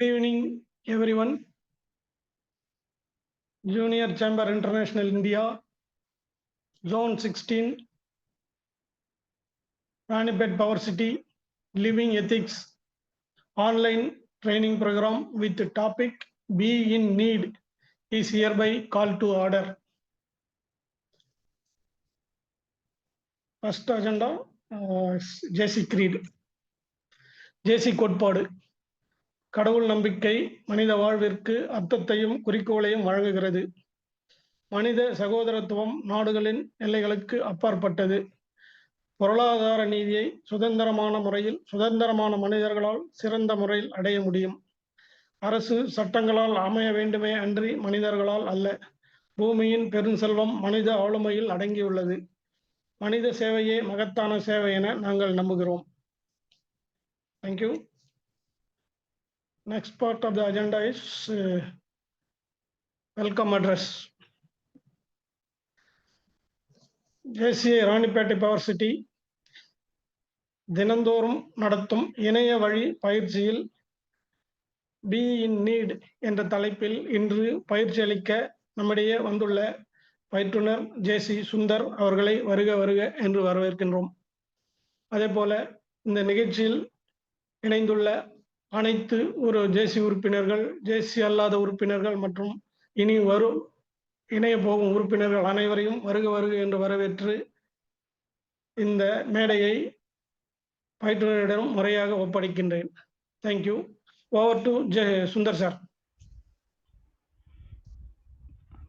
Good evening, everyone. Junior Chamber International India, Zone 16, Ranipet Power City, Living Ethics, online training program with the topic Be in Need is hereby called to order. First agenda, JC Creed. JC கோட்பாடு கடவுள் நம்பிக்கை மனித வாழ்விற்கு அர்த்தத்தையும் குறிக்கோளையும் வழங்குகிறது. மனித சகோதரத்துவம் நாடுகளின் எல்லைகளுக்கு அப்பாற்பட்டது. பொருளாதார நீதியை சுதந்திரமான முறையில் சுதந்திரமான மனிதர்களால் சிறந்த முறையில் அடைய முடியும். அரசு சட்டங்களால் அமைய வேண்டுமே அன்றி மனிதர்களால் அல்ல. பூமியின் பெருஞ்செல்வம் மனித ஆளுமையில் அடங்கியுள்ளது. மனித சேவையே மகத்தான சேவை என நாங்கள் நம்புகிறோம். Thank you. Next part of the agenda is welcome address. JCI Ranipet power city தினந்தோறும் நடத்தும் இணைய வழி பயிற்சியில் பி இன் நீட் என்ற தலைப்பில் இன்று பயிற்சி அளிக்க நம்மிடையே வந்துள்ள பயிற்றுனர் ஜேசி சுந்தர் அவர்களை வருக வருக என்று வரவேற்கின்றோம். அதே போல இந்த நிகழ்ச்சியில் இணைந்துள்ள அனைத்து ஒரு ஜேசி உறுப்பினர்கள், ஜேசி அல்லாத உறுப்பினர்கள் மற்றும் இனி வரும் இணைய போகும் உறுப்பினர்கள் அனைவரையும் வருக வருக என்று வரவேற்று இந்த மேடையை பயிற்றுனரிடம் முறையாக ஒப்படைக்கின்றேன். Thank you. Over to Sundar sir.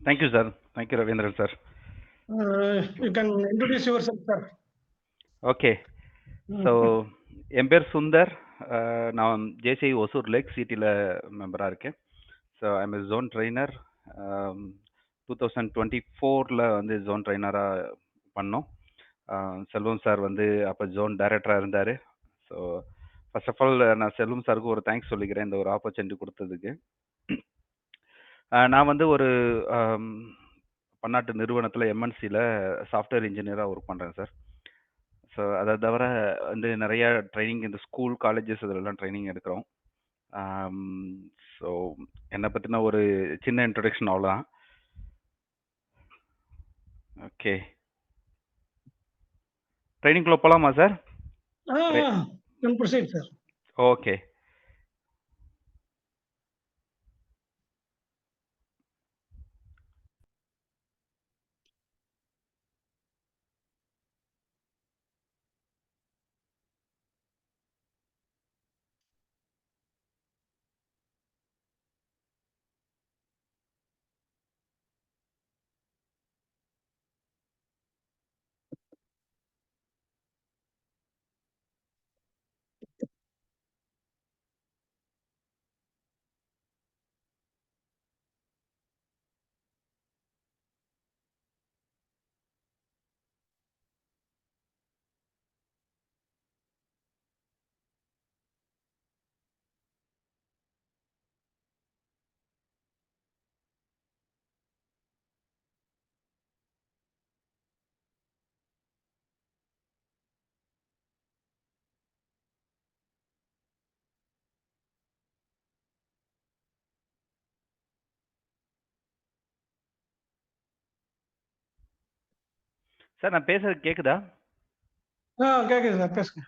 Thank you, sir. Thank you, Ravindran, sir. You can introduce yourself, sir. Okay. So, என் பேர் சுந்தர். நான் ஜேசிஐ ஒசூர் லேக் சிட்டியில் மெம்பராக இருக்கேன். So I'm a zone trainer. 2024 வந்து ஜோன் ட்ரெயினராக பண்ணோம். செல்வம் சார் வந்து அப்போ ஜோன் டைரக்டராக இருந்தார். ஸோ ஃபர்ஸ்ட் ஆஃப் ஆல் நான் செல்வம் சாருக்கு ஒரு தேங்க்ஸ் சொல்லிக்கிறேன் இந்த ஒரு ஆப்பர்ச்சுனிட்டி கொடுத்ததுக்கு. நான் வந்து ஒரு பன்னாட்டு நிறுவனத்தில் எம்என்சியில் சாஃப்ட்வேர் இன்ஜினியராக ஒர்க் பண்ணுறேன் சார். ஸோ அதை தவிர வந்து நிறைய ட்ரைனிங் இந்த ஸ்கூல் காலேஜஸ் இதெல்லாம் ட்ரைனிங் எடுக்கிறோம். ஸோ என்னை பற்றின ஒரு சின்ன இன்ட்ரடக்ஷன் அவ்வளோதான். ஓகே, ட்ரைனிங்குள்ளே போகலாமா சார்? ஓகே. சார் நான் பேசுறது கேக்குதா? கேக்குது சார், பேசுங்க.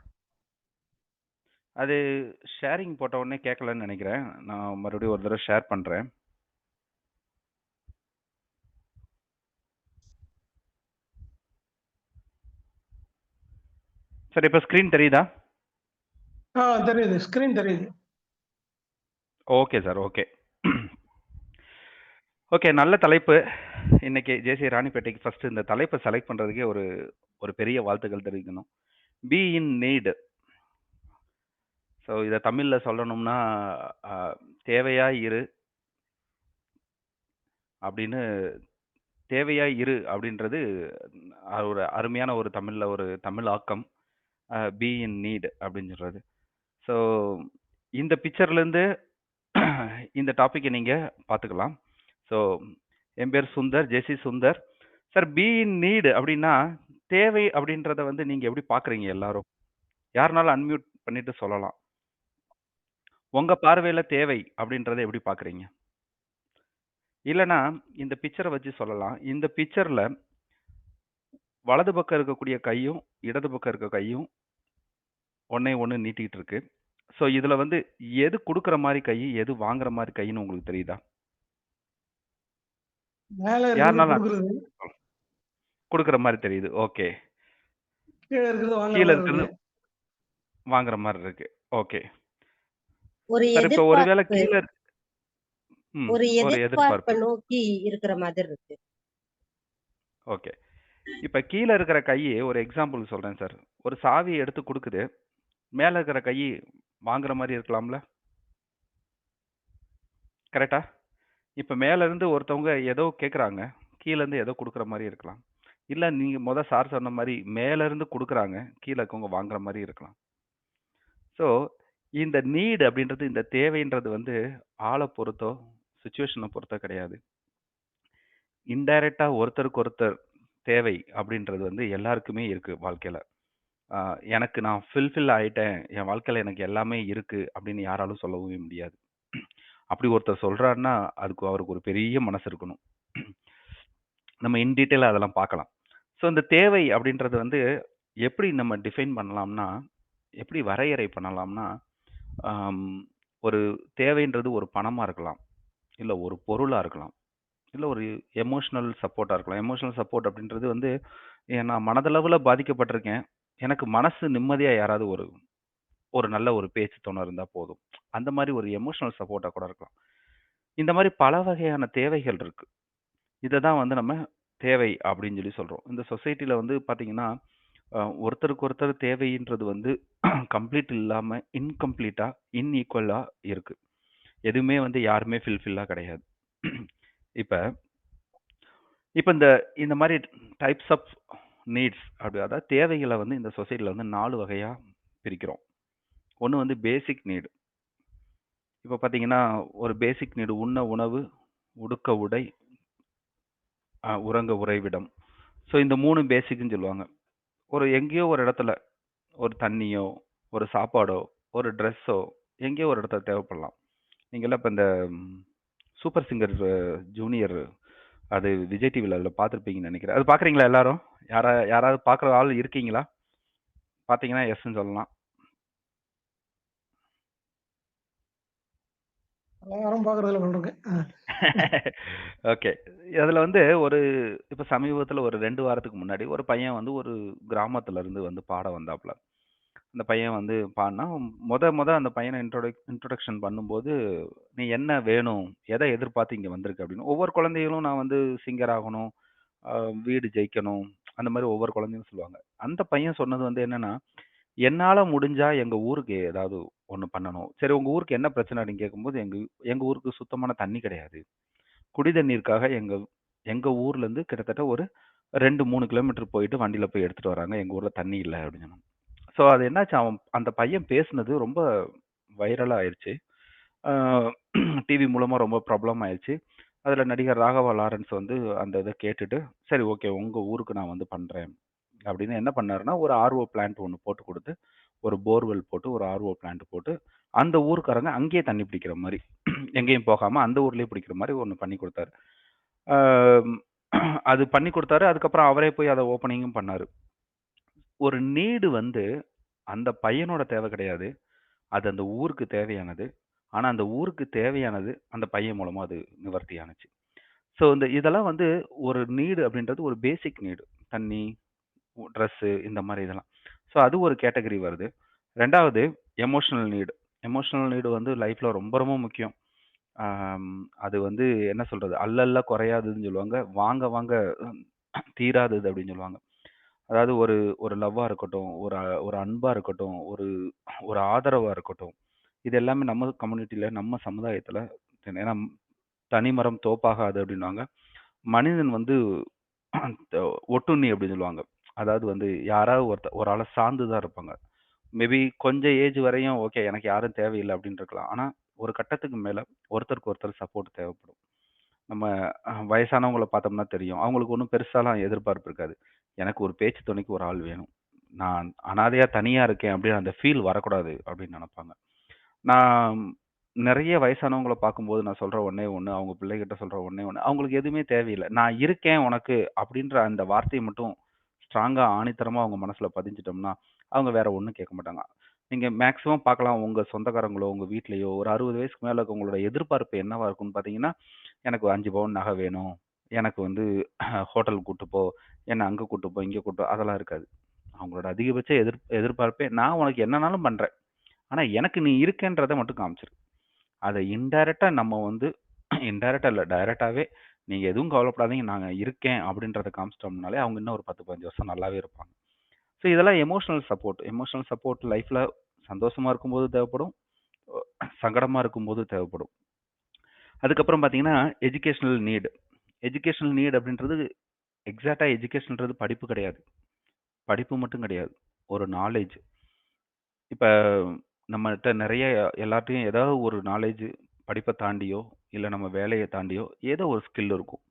அது ஷேரிங் போட்ட உடனே கேட்கலன்னு நினைக்கிறேன். நான் மறுபடியும் ஒரு தடவை ஷேர் பண்ணுறேன். சார் இப்போ ஸ்க்ரீன் தெரியுதா? தெரியுது, ஸ்க்ரீன் தெரியுது. Okay sir, okay. ஓகே, நல்ல தலைப்பு. இன்னைக்கு ஜேசி ராணிப்பேட்டைக்கு ஃபர்ஸ்ட் இந்த தலைப்பை செலக்ட் பண்ணுறதுக்கே ஒரு ஒரு பெரிய வாழ்த்துக்கள் தெரிவிக்கணும். B in need. ஸோ இதை தமிழில் சொல்லணும்னா தேவையாய் இரு அப்படின்னு, தேவையாய் இரு அப்படின்றது ஒரு அருமையான ஒரு தமிழில் ஒரு தமிழ் ஆக்கம். பி இன் நீட் அப்படின்னு சொல்கிறது. ஸோ இந்த பிக்சர்லேருந்து இந்த டாப்பிக்கை நீங்கள் பார்த்துக்கலாம். ஸோ என் பேர் Sundar, JC Sundar. Sir, be in need அப்படின்னா தேவை அப்படின்றத வந்து நீங்கள் எப்படி பார்க்குறீங்க? எல்லாரும் யாருனாலும் அன்மியூட் பண்ணிட்டு சொல்லலாம். உங்க பார்வையில தேவை அப்படின்றத எப்படி பார்க்குறீங்க? இல்லன்னா, இந்த பிக்சர வச்சு சொல்லலாம். இந்த பிக்சர்ல வலது பக்கம் இருக்கக்கூடிய கையும், இடது பக்கம் இருக்க கையும் ஒண்ணே ஒண்ணு நீட்டிட்டு இருக்கு. ஸோ, இதுல வந்து எது குடுக்குற மாரி கை, எது வாங்குற மாரி கைன்னு உங்களுக்கு தெரியுதா? மேல இருக்கிறது யாருனாலும் குடுக்குறது, குடுக்குற மாரி தெரியுது. ஓகே. கீழ இருக்கிறது வாங்குற கீழ மாரி இருக்கிறது இருக்கு. வாங்குற மாரி இருக்கு. ஓகே. ஒரு சார் இப்ப ஒருவேள எதிர்பார்ப்பு கீழ ஒரு ஒரு எதிர்பார்ப்ப எதிர்பார்ப்பு. நோக்கி இருக்கிற மாதிரி இருக்கு. ஓகே. இப்ப கீழ இருக்கிற கையி ஒரு எக்ஸாம்பிள் சொல்றேன் சார். ஒரு சாவிய எடுத்து குடுக்குது. மேல இருக்கிற கையி வாங்குற மாரி இருக்கலாம்ல? கரெக்ட்டா? இப்ப மேல இருந்து ஒருத்தவங்க ஏதோ கேட்குறாங்க. கீழ இருந்து ஏதோ குடுக்குற மாரி இருக்கலாம். இல்ல நீங்க சார் சொன்ன மாரி மேல இருந்து குடுக்குறாங்க. கீழ இருக்கவங்க வாங்குற மாரி இருக்கலாம். ஸோ, இந்த நீட் அப்படின்றது, இந்த தேவைன்றது வந்து ஆள பொறுத்தோ, சிச்சுவேஷன பொறுத்தோ கிடையாது. இன்டைரக்ட்டா ஒருத்தருக்கு ஒருத்தர் தேவை அப்படின்றது வந்து எல்லாருக்குமே இருக்கு வாழ்க்கையில. அ எனக்கு நான் ஆயிட்டேன். என் வாழ்க்கையில எனக்கு எல்லாமே இருக்கு அப்படின்னு யாராலும் சொல்லவே முடியாது. அப்படி ஒருத்தர் சொல்றாருன்னா, அவருக்கு ஒரு பெரிய மனசு இருக்கணும். நம்ம இன் டீட்டெயிலா அதெல்லாம் பார்க்கலாம். ஸோ இந்த தேவை அப்படின்றது வந்து எப்படி நம்ம டிஃபைன் பண்ணலாம்னா, எப்படி வரையறை பண்ணலாம்னா, அம் ஒரு தேவைன்றது ஒரு பணமா இருக்கலாம். இல்ல ஒரு பொருளா இருக்கலாம். இல்ல ஒரு எமோஷனல் சப்போர்ட்டா இருக்கலாம். எமோஷனல் சப்போர்ட் அப்படின்றது வந்து, நான் மனதளவுல பாதிக்கப்பட்டிருக்கேன். எனக்கு மனசு நிம்மதியா யாராவது ஒரு ஒரு நல்ல ஒரு பேச்சு துணை இருந்தா போதும். அந்த மாரி ஒரு எமோஷனல் சப்போர்ட்டா கூட இருக்கலாம். இந்த மாரி பல வகையான தேவைகள் இருக்கு. இத தான் வந்து நம்ம தேவை அப்படின்னு சொல்றோம். இந்த சொசைட்டில வந்து பார்த்தீங்கன்னா, ஒருத்தருக்கு ஒருத்தர் தேவைன்றது வந்து கம்ப்ளீட் இல்லாம இன்கம்ப்ளீட்டா, இன்ஈக்குவலா இருக்கு. எதுவுமே வந்து யாருமே ஃபுல்ஃபில்லா கிடையாது. இப்ப இப்ப இந்த இந்த மாரி டைப்ஸ் ஆஃப் நீட்ஸ் அதாவது தேவைகள வந்து இந்த சொசைட்டில வந்து 4 வகையா பிரிக்கிறோம். ஒண்ணு வந்து பேசிக் நீட். இப்ப பார்த்தீங்கன்னா, ஒரு பேசிக் நீட் உண்ண உணவு, உடுக்க உடை, உறங்க உறைவிடம். ஸோ இந்த 3 பேசிக்ன்னு சொல்லுவாங்க. எங்கேயோ ஒரு இடத்துல ஒரு தண்ணியோ, ஒரு சாப்பாடோ, ஒரு ட்ரெஸ்ஸோ எங்கேயோ ஒரு இடத்துல தேவைப்படலாம். நீங்கலாம் இப்ப இந்த சூப்பர் சிங்கர் ஜூனியர் அது விஜய் டிவில அதில பார்த்துருப்பீங்கன்னு நெனைக்கிறேன். அது பார்க்குறீங்களா எல்லாரும்? யாராவது பார்க்குற ஆள் இருக்கீங்களா? பார்த்தீங்கன்னா எஸ்ன்னு சொல்லலாம். யாரும் பார்க்கறதில்ல போல இருக்கு. ஓகே. அதுல வந்து இப்ப சமீபத்தில ஒரு 2 வாரத்துக்கு முன்னாடி ஒரு பையன் வந்து ஒரு கிராமத்துல இருந்து வந்து பாட வந்தாப்ல. அந்த பையன் வந்து பாடுனான். மொத அந்த பையன இன்ட்ரோடக்ஷன் பண்ணும்போது, "நீ என்ன வேணும்? எத எதிர்பார்த்து இங்க வந்திருக்க?" அப்படின்னு. ஒவ்வொரு குழந்தைகளும் நான் வந்து சிங்கர் ஆகணும், அ வீடு ஜெயிக்கணும், அந்த மாரி ஒவ்வொரு குழந்தையும் சொல்லுவாங்க. அந்த பையன் சொன்னது வந்து என்னன்னா, "என்னால முடிஞ்சா எங்க ஊருக்கு ஏதாவது ஒண்ணு பண்ணணும்." "சரி உங்க ஊருக்கு என்ன பிரச்சனை?" அப்படின்னு கேட்கும்போது, "எங்க எங்க ஊருக்கு சுத்தமான தண்ணி கிடையாது. குடி தண்ணீருக்காக எங்க எங்க ஊர்லேருந்து கிட்டத்தட்ட ஒரு 2, 3 கிலோமீட்டர் போயிட்டு வண்டியில போய் எடுத்துட்டு வராங்க. எங்க ஊர்ல தண்ணி இல்ல." அப்படின்னு சொன்னான். ஸோ அது என்னாச்சு, அந்த பையன் பேசுனது ரொம்ப வைரலா ஆயிருச்சு. ஆ டிவி மூலமா ரொம்ப பிரபலம் ஆயிருச்சு. அதில நடிகர் ராகவா லாரன்ஸ் வந்து அந்த இத கேட்டுட்டு, "சரி ஓகே உங்க ஊருக்கு நான் வந்து பண்றேன்." அப்படின்னு என்ன பண்ணாருன்னா, ஒரு ஆர்ஓ பிளான்ட் ஒண்ணு போட்டு குடுத்து, ஒரு போர்வெல் போட்டு, ஒரு ஆர்ஓ பிளான்ட் போட்டு, அந்த ஊர்க்காரங்க அங்கேயே தண்ணி பிடிக்கிற மாரி, எங்கேயும் போகாம அந்த ஊர்லயே பிடிக்கிற மாரி ஒண்ணு பண்ணி குடுத்தாரு. ஆ அது பண்ணி குடுத்தாரு. அதுக்கப்புறம் அவரே போய் அத ஓப்பனிங்கும் பண்ணாரு. ஒரு நீடு வந்து அந்த பையனோட தேவை கிடையாது. அது அந்த ஊருக்கு தேவையானது. ஆனா, அந்த ஊருக்கு தேவையானது அந்த பையன் மூலமா அது நிவர்த்தி ஆனுச்சு. ஸோ, இதெல்லாம் வந்து ஒரு நீடு அப்படின்றது ஒரு பேசிக் நீடு. தண்ணி, ட்ரெஸ்ஸு இந்த மாரி இதெல்லாம். ஸோ, அது ஒரு கேட்டகரி வருது. 2வது எமோஷனல் நீடு. எமோஷனல் நீடு வந்து லைஃப்ல ரொம்ப ரொம்ப முக்கியம். ஆம், அது வந்து என்ன சொல்றது? "அல்ல அல்ல குறையாததுன்னு" சொல்லுவாங்க. "வாங்க வாங்க தீராதது" அப்படின்னு சொல்லுவாங்க. அதாவது ஒரு ஒரு லவ்வா இருக்கட்டும், ஒரு அன்பா இருக்கட்டும், ஒரு ஒரு ஆதரவா இருக்கட்டும். இது எல்லாமே நம்ம கம்யூனிட்டில, நம்ம சமுதாயத்தில ஏன்னா "தனி மரம் தோப்பாகாது" அப்படின்னுவாங்க. மனிதன் வந்து த ஒட்டுண்ணி அப்படின்னு சொல்லுவாங்க. அதாவது வந்து யாராவது ஒரு ஆள சார்ந்து தான் இருப்பாங்க. மேபி கொஞ்சம் ஏஜ் வரையும் ஓகே எனக்கு யாரும் தேவையில்ல அப்படின்னு இருக்கலாம். ஆனா ஒரு கட்டத்துக்கு மேல ஒருத்தருக்கு ஒருத்தர் சப்போர்ட் தேவைப்படும். நம்ம வயசானவங்கள பார்த்தோம்னா தெரியும். அவங்களுக்கு ஒண்ணும் பெருசாலாம் எதிர்பார்ப்பு இருக்காது. எனக்கு ஒரு பேச்சு துணைக்கு ஒரு ஆள் வேணும். நான் அனாதையா தனியா இருக்கேன் அப்படின்னு அந்த ஃபீல் வரக்கூடாது அப்படின்னு நெனப்பாங்க. நான் நிறைய வயசானவங்கள பார்க்கும்போது நான் சொல்ற ஒண்ணே ஒண்ணு, அவங்க பிள்ளைகிட்ட சொல்ற ஒண்ணே ஒண்ணு, அவங்களுக்கு எதுவுமே தேவையில்ல. "நான் இருக்கேன் உனக்கு" அப்படின்ற அந்த வார்த்தைய மட்டும் ஸ்ட்ராங்கா ஆணித்தரமா அவங்க மனசுல பதிஞ்சுட்டோம்னா, அவங்க வேற ஒண்ணும் கேட்க மாட்டாங்க. நீங்க மேக்ஸிமம் பார்க்கலாம், உங்க சொந்தக்காரங்களோ, உங்க வீட்லயோ ஒரு 60 வயசுக்கு மேல இருக்கவங்களோட எதிர்பார்ப்பு என்னவா இருக்கும்னு பார்த்தீங்கன்னா, "எனக்கு 5 பவுன் நகை வேணும். எனக்கு வந்து ஹோட்டலுக்கு கூட்டு போ. என்ன அங்க கூட்டு போ, இங்க கூட்டு போ" அதெல்லாம் இருக்காது. அவங்களோட அதிகபட்ச எதிர்பார்ப்பே, "நான் உனக்கு என்னனாலும் பண்றேன். ஆனா எனக்கு நீ இருக்கேன்றத மட்டும் காமிச்சிரு." அத இன்டைரக்ட்டா நம்ம வந்து இன்டைரக்ட்டா இல்ல, டைரக்ட்டாவே "நீங்க எதுவும் கவலைப்படாதீங்க. நாங்க இருக்கேன்." அப்படின்றத காமிச்சிட்டோம்னாலே, அவங்க இன்னும் ஒரு 10, 15 வருஷம் நல்லாவே இருப்பாங்க. ஸோ இதெல்லாம் எமோஷனல் சப்போர்ட். எமோஷனல் சப்போர்ட் லைஃப்ல சந்தோஷமா இருக்கும்போது தேவைப்படும். சங்கடமா இருக்கும்போது தேவைப்படும். அதுக்கப்புறம் பார்த்தீங்கன்னா, எஜுகேஷனல் நீட். எஜுகேஷனல் நீட் அப்படின்றது எக்ஸாக்ட்டா எஜுகேஷன்ன்றது படிப்பு கிடையாது. படிப்பு மட்டும் கிடையாது. ஒரு நாலேட்ஜ். இப்ப நம்மட்ட நெறைய எல்லார்ட்டயும் ஏதாவது ஒரு நாலேட்ஜ் படிப்ப தாண்டியோ, இல்ல நம்ம வேலைய தாண்டியோ ஏதோ ஒரு ஸ்கில் இருக்கும்.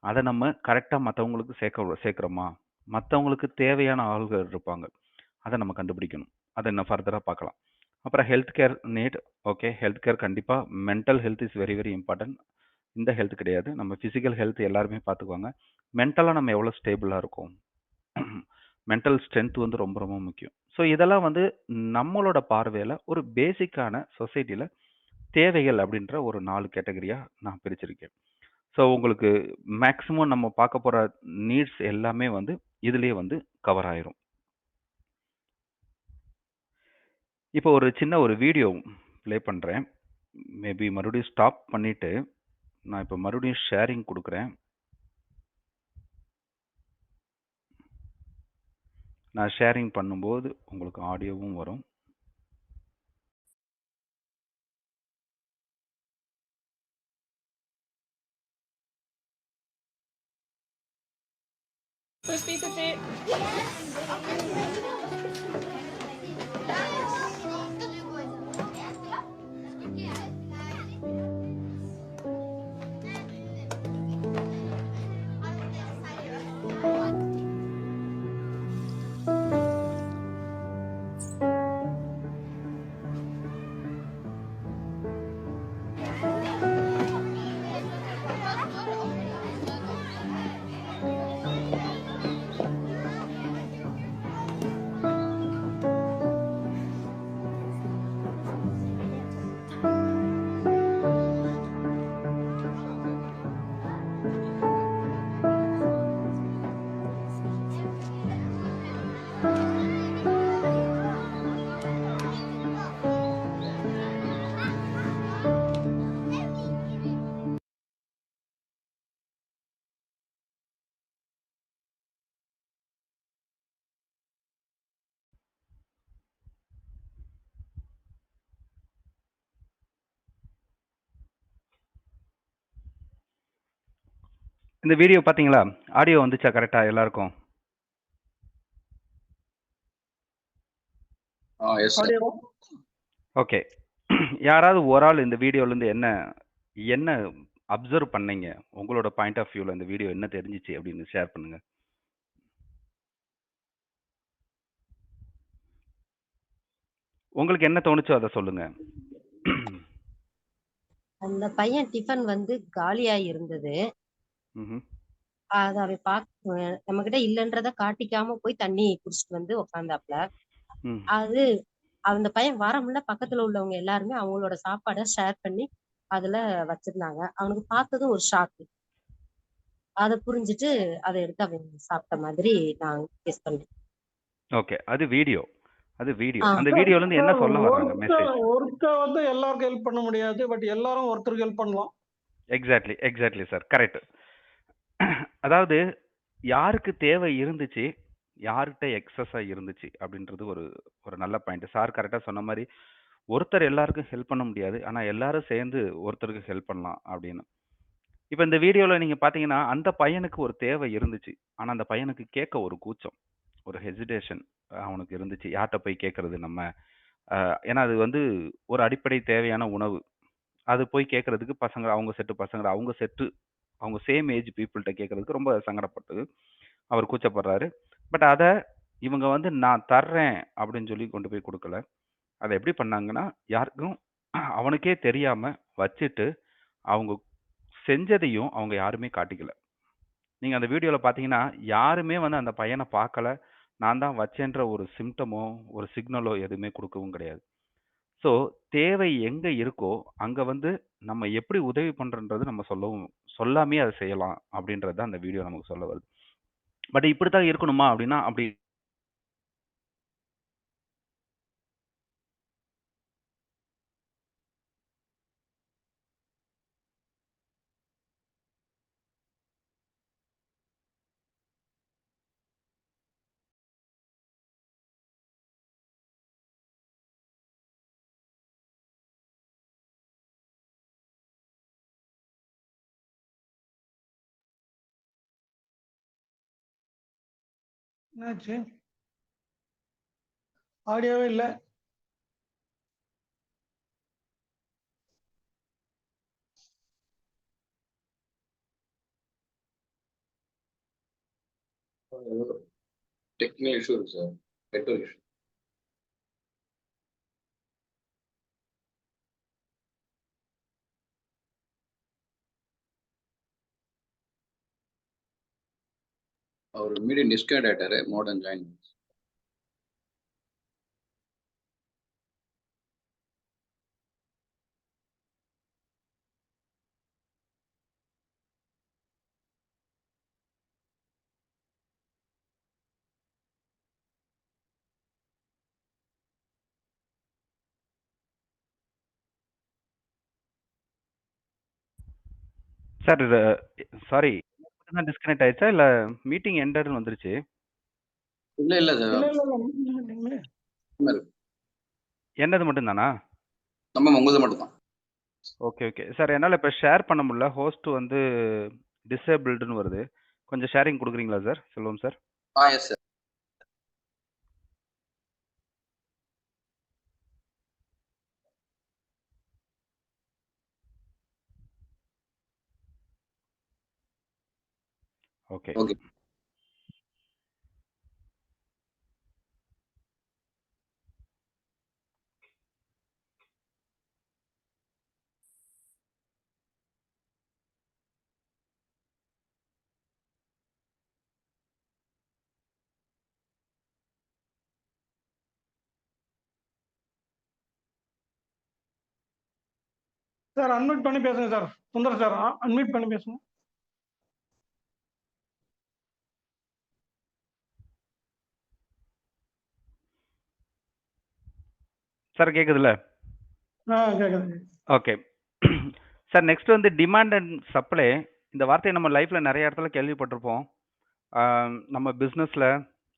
அத நம்ம கரெக்ட்டா மத்தவங்களுக்கு சேர்க்கிறோமா? மத்தவங்களுக்கு தேவையான ஆள்கள் இருப்பாங்க. அத நம்ம கண்டுபிடிக்கணும். அத இன்னும் ஃபர்தரா பார்க்கலாம். அப்புறம் health care need. Okay. Health care கண்டிப்பா mental health is very very important. இந்த ஹெல்த் கிடையாது. நம்ம பிசிக்கல் ஹெல்த் எல்லாருமே பார்த்துக்குவாங்க. மென்டலா நம்ம எவ்வளோ ஸ்டேபிளா இருக்கோம்? மென்டல் ஸ்ட்ரென்த் வந்து ரொம்ப ரொம்ப முக்கியம். ஸோ இதெல்லாம் வந்து நம்மளோட பார்வையில ஒரு பேசிக்கான சொசைட்டில தேவைகள் அப்படின்ற ஒரு 4 கேட்டகரியா நான் பிரிச்சிருக்கேன். ஸோ உங்களுக்கு மேக்ஸிமம் நம்ம பார்க்க போற நீட்ஸ் எல்லாமே வந்து இதுலயே வந்து கவர் ஆயிரும். இப்போ ஒரு சின்ன ஒரு வீடியோ ப்ளே பண்றேன். மேபி மறுபடியும் ஸ்டாப் பண்ணிட்டு, நான் இப்போ மறுபடியும் ஷேரிங் குடுக்குறேன். நான் ஷேரிங் பண்ணும்போது உங்களுக்கு ஆடியோவும் வரும். Push piece of tape. இந்த வீடியோ பார்த்தீங்களா? ஆடியோ வந்துச்சா கரெக்ட்டா எல்லாருக்கும்? Yes sir. Audio okay. யாராவது ஒரு ஆள் இந்த வீடியோலேருந்து என்ன என்ன அப்சர்வ் பண்ணீங்க? உங்களோட பாயிண்ட் ஆஃப் வியூல இந்த வீடியோ என்ன தெரிஞ்சுச்சு அப்படின்னு ஷேர் பண்ணுங்க. உங்களுக்கு என்ன தோணுச்சோ அத சொல்லுங்க. அந்த பையன் டிஃபன் வந்து காலியா இருந்தது. ம்ஹ்ம். அத அவன் நம்மகிட்ட இல்லன்றத காட்டிக்காம போய் தண்ணி குடிச்சிட்டு வந்து உட்கார்ந்தாப்ல. ம். அது அந்த பையன் வரமுல்ல பக்கத்துல உள்ளவங்க எல்லாருமே அவங்களோட சாப்பாட ஷேர் பண்ணி அதுல வச்சிருந்தாங்க. அவனுக்கு பார்த்ததும் ஒரு ஷாக்கு. அத புரிஞ்சுட்டு அத எடுத்து அவன் சாப்பிட்ட மாதிரி நான் கெஸ் பண்ணேன். ஓகே. அது வீடியோ. அது வீடியோ. ஆ. அந்த வீடியோலேருந்து என்ன சொல்ல வர்றாங்க மெசேஜ்? ஒருத்தர் வந்து எல்லாருக்கும் ஹெல்ப் பண்ண முடியாது. பட் எல்லாரும் ஒருத்தருக்கு ஹெல்ப் பண்ணலாம். Exactly sir. கரெக்ட். அதாவது யாருக்கு தேவை இருந்துச்சு, யார்கிட்ட எக்ஸஸா இருந்துச்சு அப்படின்றது ஒரு ஒரு நல்ல பாயிண்ட். சார் கரெக்ட்டா சொன்ன மாரி, ஒருத்தர் எல்லாருக்கும் ஹெல்ப் பண்ண முடியாது. ஆனா எல்லாரும் சேர்ந்து ஒருத்தருக்கு ஹெல்ப் பண்ணலாம் அப்படின்னு. இப்ப இந்த வீடியோல நீங்க பார்த்தீங்கன்னா, அந்த பையனுக்கு ஒரு தேவை இருந்துச்சு. ஆனா அந்த பையனுக்கு கேட்க ஒரு கூச்சம். ஒரு ஹெசிடேஷன் அவனுக்கு இருந்துச்சு. யார்ட்ட போய் கேட்கறது நம்ம? அ ஏன்னா அது வந்து ஒரு அடிப்படை தேவையான உணவு. அது போய் கேட்கறதுக்கு பசங்க அவங்க செட்டு அவங்க சேம் ஏஜ் பீப்பிள்ட்ட கேட்கறதுக்கு ரொம்ப சங்கடப்பட்டு அவர் கூச்சப்படுறாரு. பட் அத இவங்க வந்து நான் தர்றேன் அப்படின்னு சொல்லி கொண்டு போய் குடுக்கல. அத எப்படி பண்ணாங்கன்னா, யாருக்கும் அவனுக்கே தெரியாம வச்சுட்டு, அவங்க செஞ்சதையும் அவங்க யாருமே காட்டிக்கல. நீங்க அந்த வீடியோல பார்த்தீங்கன்னா, யாருமே வந்து அந்த பையன பார்க்கல. நான் தான் வச்சேன்ற ஒரு சிம்ப்டமோ, ஒரு சிக்னலோ எதுவுமே குடுக்கவும் கிடையாது. ஸோ, தேவை எங்க இருக்கோ, அங்க வந்து நம்ம எப்படி உதவி பண்றோன்றது நம்ம சொல்லாமயே அத செய்யலாம் அப்படின்றது தான் அந்த வீடியோ நமக்கு சொல்ல வருது. பட் இப்படித்தான் இருக்கணுமா அப்படின்னா, அப்படி என்னாச்சு? ஆடியோவே இல்ல. டெக்னிக்கல் இஷ்யூ இருக்கு சார். Network issue. அவர் மீடியம் டிஸ்கனெக்ட் ஆயிட்டாரு. Modem join. சார் இது சாரி மட்டும் தான் டிஸ்கனெக்ட் ஆயிடுச்சா? இல்ல மீட்டிங் எண்டட்ன்னு வந்துருச்சு. இல்ல இல்ல சார். இல்ல இல்ல. என்னது மட்டும் தானா? நம்ம உங்களது மட்டும் தான். Okay, okay. சார் என்னால இப்ப ஷேர் பண்ண முடியல. ஹோஸ்ட் வந்து டிசேபிள்டுன்னு வருது. கொஞ்சம் ஷேரிங் குடுக்குறீங்களா sir? Selvam sir. Yes sir. Okay. Okay. Sir unmute பண்ணி பேசுங்க சார். சுந்தர் சார் அன்மியூட் பண்ணி பேசுங்க. சார் கேக்குதுல்ல? கேக்குது. ஓகே. சார் நெக்ஸ்ட் வந்து டிமாண்ட் அண்ட் சப்ளை. இந்த வார்த்தைய நம்ம லைஃப்ல நெறைய இடத்துல கேள்விப்பட்டிருப்போம். நம்ம பிசினஸ்ல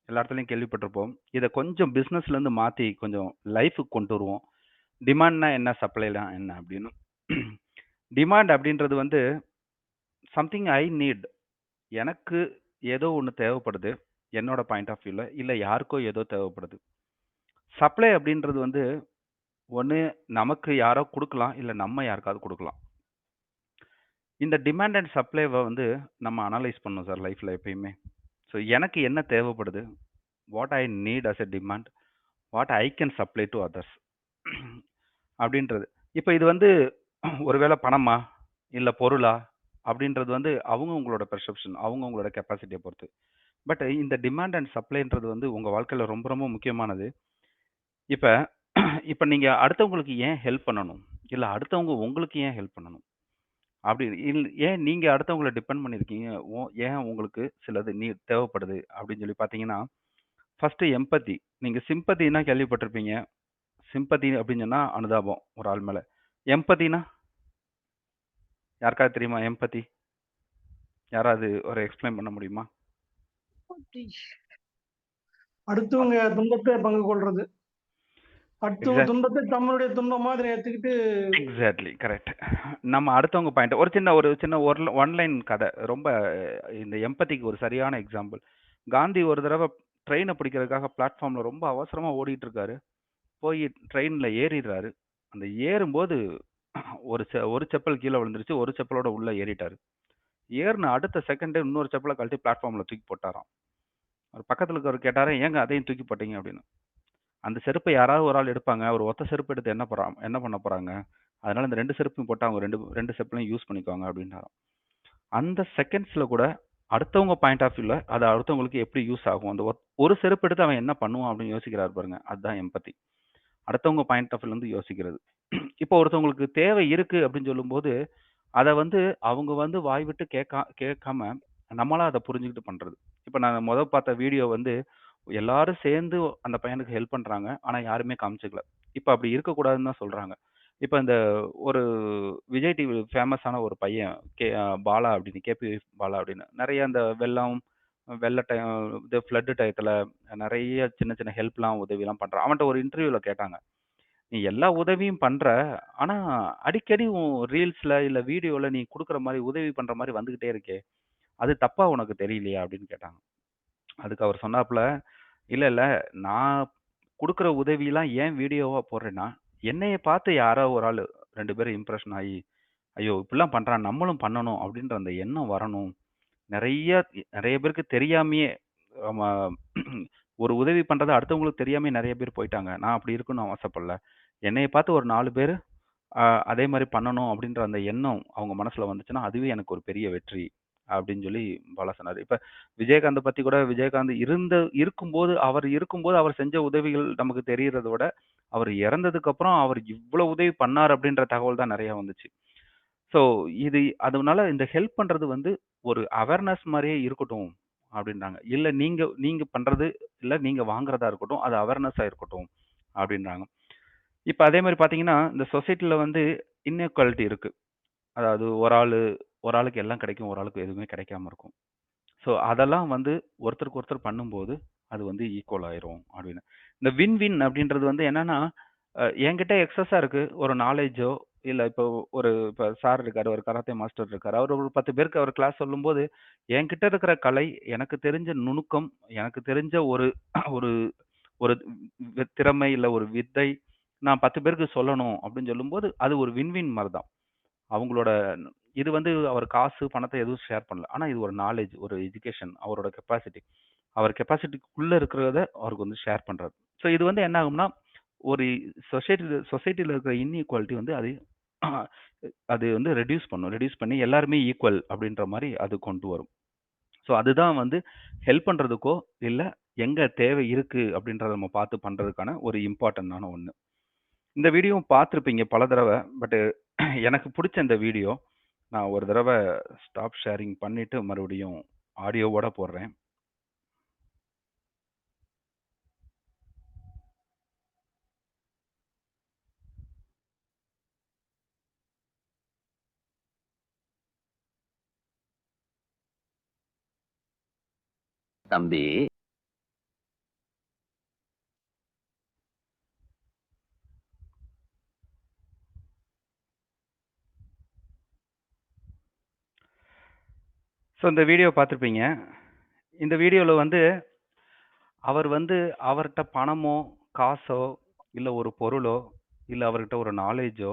எல்லா இடத்துலயும் கேள்விப்பட்டிருப்போம். இத கொஞ்சம் பிசினஸ்ல இருந்து மாத்தி கொஞ்சம் லைஃப்க்கு கொண்டு வருவோம். டிமாண்ட்னா என்ன? சப்ளைனா என்ன? அப்படின்னு. டிமாண்ட் அப்படின்றது வந்து சம்திங் ஐ நீட். எனக்கு ஏதோ ஒண்ணு தேவைப்படுது. என்னோட பாயிண்ட் ஆஃப் வியூல. இல்ல யாருக்கோ ஏதோ தேவைப்படுது. சப்ளை அப்படின்றது வந்து ஒண்ணு நமக்கு யாரோ குடுக்கலாம். இல்ல நம்ம யாருக்காவது குடுக்கலாம். இந்த டிமாண்ட் அண்ட் சப்ளைவ வந்து நம்ம அனலைஸ் பண்ணணும் சார் லைஃப்ல எப்பயுமே. ஸோ எனக்கு என்ன தேவைப்படுது? What I need as a demand. What I can supply to others. அப்படின்றது. இப்ப இது வந்து ஒருவேளை பணமா? இல்ல பொருளா? அப்படின்றது வந்து அவங்கவங்களோட பெர்செப்ஷன். அவங்கவங்களோட கெப்பாசிட்டிய பொறுத்து. பட் இந்த டிமாண்ட் அண்ட் சப்ளைன்றது வந்து உங்க வாழ்க்கையில ரொம்ப ரொம்ப முக்கியமானது. இப்ப இப்ப நீங்க அடுத்தவங்களுக்கு ஏன் ஹெல்ப் பண்ணணும்? இல்ல அடுத்தவங்க உங்களுக்கு ஏன் ஹெல்ப் பண்ணணும்? அப்படி ஏன் நீங்க அடுத்தவங்கள டிபெண்ட் பண்ணியிருக்கீங்க? ஏன் உங்களுக்கு சிலது தேவைப்படுது அப்படின்னு சொல்லி பார்த்தீங்கன்னா, ஃபர்ஸ்ட் எம்பத்தி. நீங்க சிம்பத்தின்னா கேள்விப்பட்டிருப்பீங்க. சிம்பத்தி அப்படின்னு சொன்னா அனுதாபம் ஒரு ஆள் மேல. எம்பத்தினா யாருக்காவது தெரியுமா? எம்பத்தி யாராவது ஒரு எக்ஸ்பிளைன் பண்ண முடியுமா? அடுத்தவங்க துன்பத்தை பங்கு கொள்றது. அடுத்தவங்க எக்ஸாக்ட் துன்பத்தை தம்முடைய துன்பம் மாதிரி ஏத்துக்கிட்டு. Exactly correct. நம்ம அடுத்தவங்க பாயிண்ட் ஒரு சின்ன ஒன் லைன் கதை. ரொம்ப இந்த எம்பத்திக்கு ஒரு சரியான எக்ஸாம்பிள். காந்தி ஒரு தடவை ட்ரெயினை பிடிக்கிறதுக்காக பிளாட்ஃபார்ம்ல ரொம்ப அவசரமா ஓடிட்டு இருக்காரு. போய் ட்ரெயின்ல ஏறிடுறாரு. அந்த ஏறும்போது ஒரு செப்பல் கீழே விழுந்துருச்சு. ஒரு செப்பலோட உள்ள ஏறிட்டாரு. ஏறின அடுத்த செகண்டே இன்னொரு செப்பலை கழட்டி பிளாட்ஃபார்ம்ல தூக்கி போட்டாராம். அவர் பக்கத்துல இருக்கிறவர் கேட்டாரு, ஏங்க அதையும் தூக்கி போட்டீங்க அப்படின்னு. அந்த செருப்பை யாராவது ஒரு ஆள் எடுப்பாங்க. ஒரு ஒத்த செருப்பு எடுத்து என்ன பண்ண போறாங்க? அதனால இந்த 2 செருப்பையும் போட்டு அவங்க 2 செருப்புலயும் யூஸ் பண்ணிக்குவாங்க அப்படின்னாராம். அந்த செகண்ட்ஸ்ல கூட அடுத்தவங்க பாயிண்ட் ஆஃப் வியூல அது அடுத்தவங்களுக்கு எப்படி யூஸ் ஆகும்? அந்த ஒரு செருப்பு எடுத்து அவன் என்ன பண்ணுவான் அப்படின்னு யோசிக்கிறாரு பாருங்க. அதுதான் எம்பத்தி. அடுத்தவங்க பாயிண்ட் ஆஃப் வியூல இருந்து யோசிக்கிறது. இப்போ ஒருத்தவங்களுக்கு தேவை இருக்கு அப்படின்னு சொல்லும்போது, அத வந்து அவங்க வந்து வாய் விட்டு கேட்காம நம்மளா அத புரிஞ்சுகிட்டு பண்றது. இப்ப நான் பார்த்த வீடியோ வந்து எல்லாரும் சேர்ந்து அந்த பையனுக்கு ஹெல்ப் பண்றாங்க. ஆனா யாருமே காமிச்சுக்கல. இப்ப அப்படி இருக்கக்கூடாதுன்னு தான் சொல்றாங்க. இப்ப இந்த ஒரு விஜய் டிவி ஃபேமஸான ஒரு பையன் பாலா அப்படின்னு கேபி பாலா அப்படின்னு நெறைய அந்த வெள்ளம், வெள்ள டைம் இது ஃப்ளட் டயத்துல நெறைய சின்ன சின்ன ஹெல்ப்லாம் உதவிலாம் பண்றான். அவன்ட்ட ஒரு இன்டர்வியூல கேட்டாங்க. நீ எல்லா உதவியும் பண்ற. ஆனா, அடிக்கடி உன் ரீல்ஸ்ல இல்ல வீடியோல நீ குடுக்குற மாரி, உதவி பண்ற மாரி வந்துகிட்டே இருக்கே! அது தப்பா உனக்கு தெரியலையா? அப்படின்னு கேட்டாங்க. அதுக்கு அவர் சொன்னாப்புல, "இல்ல, இல்ல. நான் குடுக்குற உதவிலாம் ஏன் வீடியோவா போடுறேன்னா, என்னைய பார்த்து யாரோ ஒரு ஆளு 2 பேரும் இம்ப்ரஷன் ஆயி, ஐயோ! இப்படிலாம் பண்றான். நம்மளும் பண்ணணும்." அப்படின்ற அந்த எண்ணம் வரணும். நெறைய நெறைய பேருக்கு தெரியாமயே ஆமா ஒரு உதவி பண்றது அடுத்தவங்களுக்கு தெரியாமயே நெறைய பேர் போயிட்டாங்க. நான் அப்படி இருக்கணும்னு ஆசைப்படல. என்னைய பார்த்து ஒரு 4 பேரு அதே மாரி பண்ணணும் அப்படின்ற அந்த எண்ணம் அவங்க மனசுல வந்துச்சுன்னா, அதுவே எனக்கு ஒரு பெரிய வெற்றி. அப்படின்னு சொல்லி பாலா சொன்னாரு. இப்ப விஜயகாந்த பத்தி கூட விஜயகாந்த் இருக்கும்போது அவர் செஞ்ச உதவிகள் நமக்கு தெரியறத விட, அவர் இறந்ததுக்கு அப்புறம் அவர் இவ்வளவு உதவி பண்ணார் அப்படின்ற தகவல் தான் நெறைய வந்துச்சு. ஸோ அதனால இந்த ஹெல்ப் பண்றது வந்து ஒரு அவேர்னஸ் மாரியே இருக்கட்டும் அப்படின்றாங்க. இல்ல நீங்க நீங்க பண்றது, இல்ல நீங்க வாங்குறதா இருக்கட்டும், அது அவேர்னஸா இருக்கட்டும் அப்படின்றாங்க. இப்ப அதே மாரி பார்த்தீங்கன்னா, இந்த சொசைட்டில வந்து இன்இக்வாலிட்டி இருக்கு. அதாவது ஒரு ஆளுக்கு எல்லாம் கிடைக்கும். ஒரு ஆளுக்கு எதுவுமே கிடைக்காம இருக்கும். ஸோ அதெல்லாம் வந்து ஒருத்தருக்கு ஒருத்தர் பண்ணும்போது, அது வந்து ஈக்குவல் ஆயிரும் அப்படின்னு. இந்த வின் வின் அப்படின்றது வந்து என்னன்னா, என்கிட்ட எக்ஸஸா இருக்கு. ஒரு நாலேட்ஜோ இல்ல இப்ப சார் இருக்காரு. ஒரு கராத்தே மாஸ்டர் இருக்காரு. அவரு ஒரு 10 பேருக்கு அவர் கிளாஸ் சொல்லும்போது, என்கிட்ட இருக்கிற கலை, எனக்கு தெரிஞ்ச நுணுக்கம், எனக்கு தெரிஞ்ச ஒரு ஒரு ஒரு திறமை இல்ல ஒரு வித்தை, நான் 10 பேருக்கு சொல்லணும் அப்படின்னு சொல்லும்போது, அது ஒரு வின் வின் மாரி தான். அவங்களோட இது வந்து அவர் காசு, பணத்த எதுவும் ஷேர் பண்ணல. ஆனா இது ஒரு நாலேட்ஜ், ஒரு எஜுகேஷன், அவரோட கெப்பாசிட்டி. அவர் கெப்பாசிட்டிக்குள்ள இருக்கிறத அவருக்கு வந்து ஷேர் பண்றாரு. ஸோ இது வந்து என்ன ஆகும்னா, ஒரு சொசைட்டில இருக்கிற இன்இக்வாலிட்டி வந்து அது வந்து ரெட்யூஸ் பண்ணி எல்லாருமே ஈக்குவல் அப்படின்ற மாரி அது கொண்டு வரும். ஸோ அதுதான் வந்து ஹெல்ப் பண்றதுக்கோ, இல்ல எங்க தேவை இருக்கு அப்படின்றத நம்ம பார்த்து பண்றதுக்கான ஒரு இம்பார்ட்டன்ட்டான ஒண்ணு. இந்த வீடியோவும் பார்த்துருப்பீங்க பல தடவ. பட் எனக்கு புடிச்ச இந்த வீடியோ, நான் ஒரு தடவ ஸ்டாப் ஷேரிங் பண்ணிட்டு மறுபடியும் ஆடியோவோட போடுறேன். தம்பி ஸோ இந்த வீடியோ பார்த்துருப்பீங்க. இந்த வீடியோல வந்து அவர் வந்து அவர்ட்ட பணமோ, காசோ, இல்ல ஒரு பொருளோ, இல்ல அவர்கிட்ட ஒரு நாலேட்ஜோ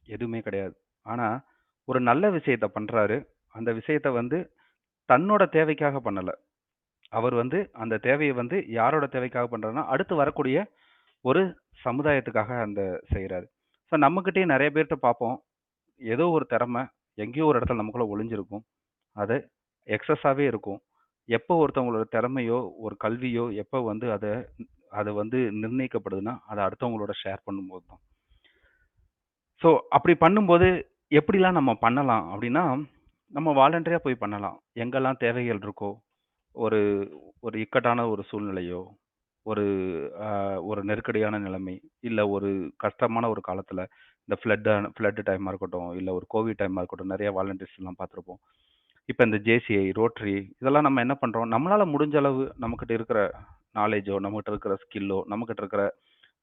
எதுவுமே கிடையாது. ஆனா, ஒரு நல்ல விஷயத்த பண்றாரு. அந்த விஷயத்த வந்து தன்னோட தேவைக்காக பண்ணல. அவர் வந்து அந்த தேவைய வந்து யாரோட தேவைக்காக பண்றாருன்னா, அடுத்து வரக்கூடிய ஒரு சமுதாயத்துக்காக செய்றாரு. ஸோ நம்மகிட்டயே நெறைய பேர்ட்ட பார்ப்போம். ஏதோ ஒரு திறமை எங்கேயோ ஒரு இடத்துல நமக்குள்ள ஒளிஞ்சிருக்கும். அது எக்ஸஸாவே இருக்கும். எப்போ ஒருத்தவங்களோட திறமையோ, ஒரு கல்வியோ எப்போ வந்து அத அது வந்து நிர்ணயிக்கப்படுதுன்னா, அத அடுத்தவங்களோட ஷேர் பண்ணும்போது தான். ஸோ அப்படி பண்ணும்போது எப்படிலாம் நம்ம பண்ணலாம் அப்படின்னா, நம்ம வாலண்டரியா போய் பண்ணலாம். எங்கெல்லாம் தேவைகள் இருக்கோ, ஒரு ஒரு இக்கட்டான ஒரு சூழ்நிலையோ, ஒரு ஒரு நெருக்கடியான நிலைமை, இல்ல ஒரு கஷ்டமான ஒரு காலத்துல, இந்த ஃப்ளட் டைமா இருக்கட்டும், இல்ல ஒரு கோவிட் டைமா இருக்கட்டும், நெறைய வாலண்டியர்ஸ்லாம் பார்த்துருப்போம். இப்ப இந்த ஜேசிஐ, ரோட்டரி இதெல்லாம் நம்ம என்ன பண்றோம், நம்மளால முடிஞ்ச அளவு நம்மகிட்ட இருக்கிற நாலேட்ஜோ, நம்மகிட்ட இருக்கிற ஸ்கில்லோ, நம்மகிட்ட இருக்கிற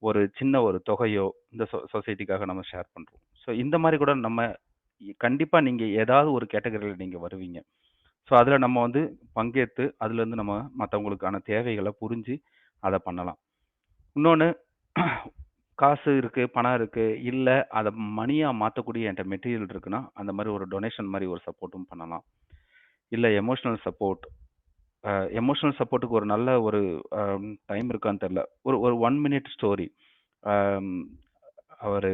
ஒரு சின்ன ஒரு தொகையோ, இந்த சொசைட்டிக்காக நம்ம ஷேர் பண்றோம். ஸோ இந்த மாரி கூட நம்ம கண்டிப்பா நீங்க ஏதாவது ஒரு கேட்டகரில நீங்க வருவீங்க. ஸோ அதுல நம்ம வந்து பங்கேத்து, அதுலேருந்து நம்ம மத்தவங்களுக்கான தேவைகள புரிஞ்சு, அத பண்ணலாம். இன்னொன்னு காசு இருக்கு, பணம் இருக்கு, இல்ல அத மணியா மாத்தக்கூடிய என்ட்ட மெட்டீரியல் இருக்குன்னா, அந்த மாரி ஒரு டொனேஷன் மாரி ஒரு சப்போர்ட்டும் பண்ணலாம். இல்ல எமோஷனல் சப்போர்ட் எமோஷனல் சப்போர்ட்டுக்கு ஒரு நல்ல ஒரு டைம் இருக்கான்னு தெரியல. ஒரு ஒரு 1 மினிட் ஸ்டோரி. அவரு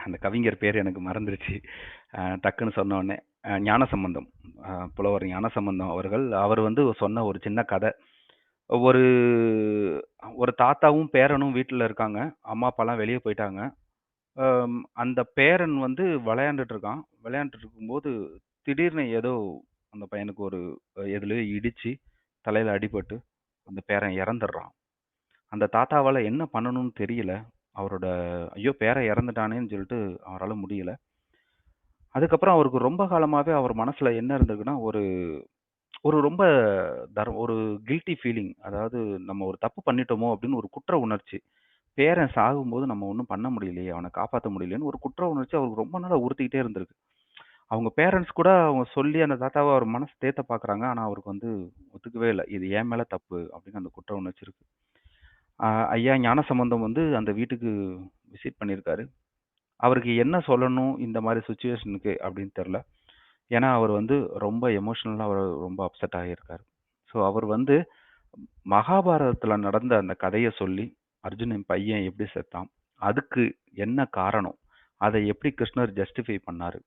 அந்த கவிஞர் பேர் எனக்கு மறந்துருச்சு. டக்குன்னு சொன்ன உடனே. ஞானசம்பந்தம். புலவர் ஞானசம்பந்தம் அவர்கள், அவர் வந்து சொன்ன ஒரு சின்ன கதை. ஒரு ஒரு தாத்தாவும், பேரனும் வீட்ல இருக்காங்க. அம்மா, அப்பாலாம் வெளிய போயிட்டாங்க. அந்த பேரன் வந்து விளையாண்டுட்டு இருக்கான். விளையாண்டுட்டு இருக்கும்போது, திடீர்னு ஏதோ அந்த பையனுக்கு ஒரு எதுலயோ இடிச்சு, தலையில அடிபட்டு, அந்த பேரன் இறந்துடுறான். அந்த தாத்தாவால என்ன பண்ணணும்னு தெரியல. அவரோட ஐயோ! பேரன் இறந்துட்டானேன்னு சொல்லிட்டு அவரால முடியல. அதுக்கப்புறம் அவருக்கு ரொம்ப காலமாவே அவர் மனசுல என்ன இருந்திருக்குன்னா, ஒரு ஒரு ரொம்ப ஒரு கில்ட்டி ஃபீலிங். அதாவது நம்ம ஒரு தப்பு பண்ணிட்டோமோ! அப்படின்னு ஒரு குற்ற உணர்ச்சி. பேரன் சாகும்போது நம்ம ஒண்ணும் பண்ண முடியலையே! அவன காப்பாத்த முடியலையேன்னு ஒரு குற்ற உணர்ச்சி அவருக்கு ரொம்ப நாளா உறுத்திக்கிட்டே இருந்திருக்கு. அவங்க பேரண்ட்ஸ் கூட அவங்க சொல்லி அந்த தாத்தாவ அவர் மனசு தேத்த பார்க்குறாங்க. ஆனா, அவருக்கு வந்து ஒத்துக்கவே இல்ல. இது என் மேல தப்பு அப்படின்னு அந்த குற்ற உணர்ச்சி இருக்கு. அ ஐயா ஞானசம்பந்தம் வந்து அந்த வீட்டுக்கு விசிட் பண்ணியிருக்காரு. அவருக்கு என்ன சொல்லணும் இந்த மாரி சிச்சுவேஷனுக்கு அப்படின்னு தெரியல. ஏன்னா, அவர் வந்து ரொம்ப எமோஷனலா அவர் ரொம்ப அப்செட் ஆகியிருக்காரு. ஸோ, அவர் வந்து மகாபாரதத்தில நடந்த அந்த கதைய சொல்லி, அர்ஜுனன் பையன் எப்படி செத்தான்? அதுக்கு என்ன காரணம்? அதை எப்படி கிருஷ்ணர் ஜஸ்டிஃபை பண்ணாரு?